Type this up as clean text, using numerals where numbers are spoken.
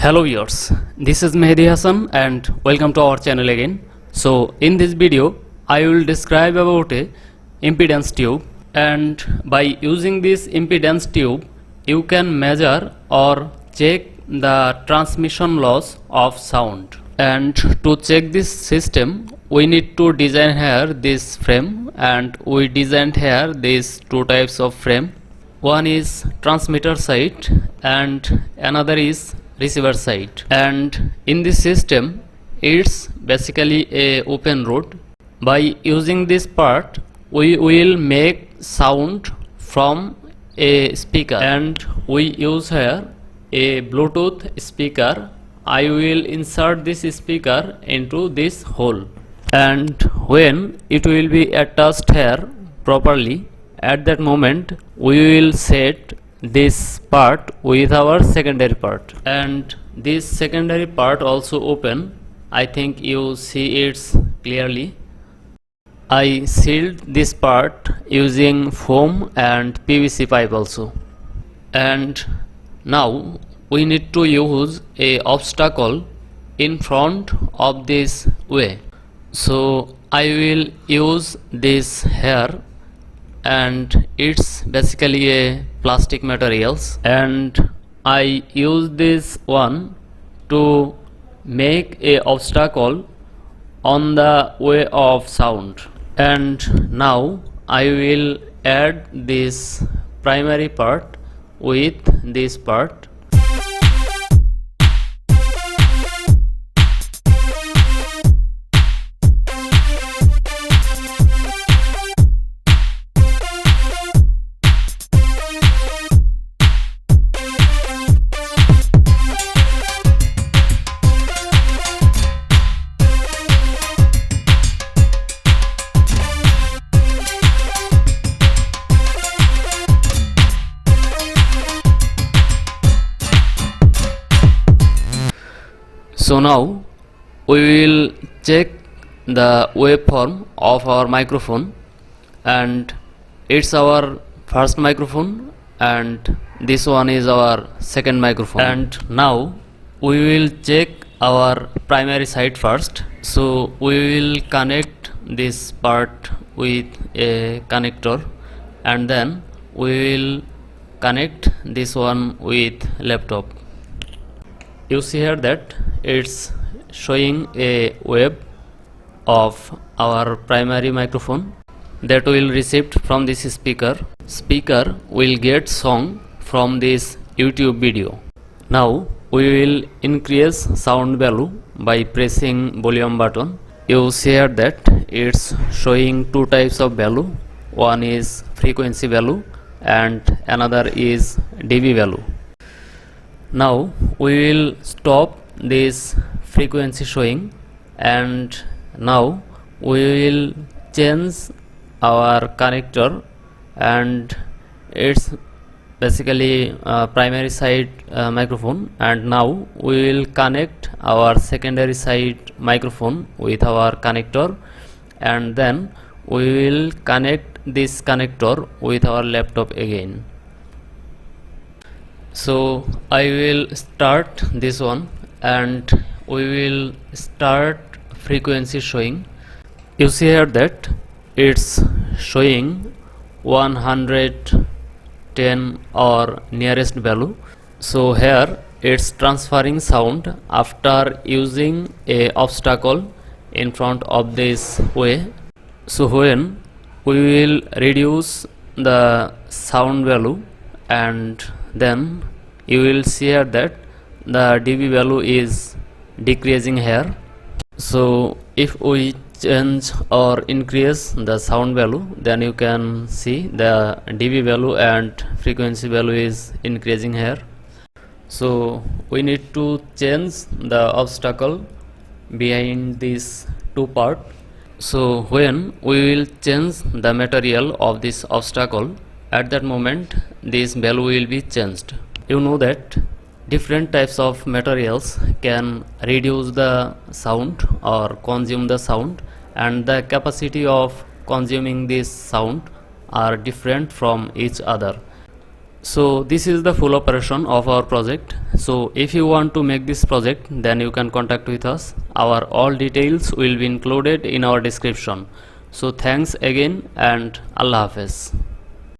Hello viewers, this is Mehdi Hassan and welcome to our channel again. So in this video I will describe about a impedance tube, and by using this impedance tube you can measure or check the transmission loss of sound. And to check this system we need to design here this frame, and we designed here these two types of frame. One is transmitter side and another is receiver side, and in this system it's basically a open road. By using this part we will make sound from a speaker, and we use here a Bluetooth speaker. I will insert this speaker into this hole, and when it will be attached here properly, at that moment we will set this part with our secondary part, and this secondary part also open. I think you see it clearly. I sealed this part using foam and PVC pipe also. And now we need to use a obstacle in front of this way. So I will use this here, and it's basically a plastic materials, and I use this one to make a obstacle on the way of sound. And now I will add this primary part with this part. So now we will check the waveform of our microphone, and it's our first microphone and this one is our second microphone. And now we will check our primary side first. So we will connect this part with a connector, and then we will connect this one with laptop. You see here that it's showing a wave of our primary microphone that will receive from this speaker. Speaker will get song from this YouTube video. Now we will increase sound value by pressing volume button. You see here that it's showing two types of value. One is frequency value and another is dB value. Now we will stop this frequency showing, and now we will change our connector, and it's basically primary side microphone, and now we will connect our secondary side microphone with our connector, and then we will connect this connector with our laptop again. So I will start this one, and we will start frequency showing. You see here that it's showing 110 or nearest value. So here it's transferring sound after using a obstacle in front of this way. So when we will reduce the sound value, and then you will see here that the dB value is decreasing here. So if we change or increase the sound value, then you can see the dB value and frequency value is increasing here. So we need to change the obstacle behind these two parts. So when we will change the material of this obstacle, at that moment this value will be changed. You know that different types of materials can reduce the sound or consume the sound, and the capacity of consuming this sound are different from each other. So this is the full operation of our project. So if you want to make this project, then you can contact with us. Our all details will be included in our description. So thanks again and Allah Hafiz.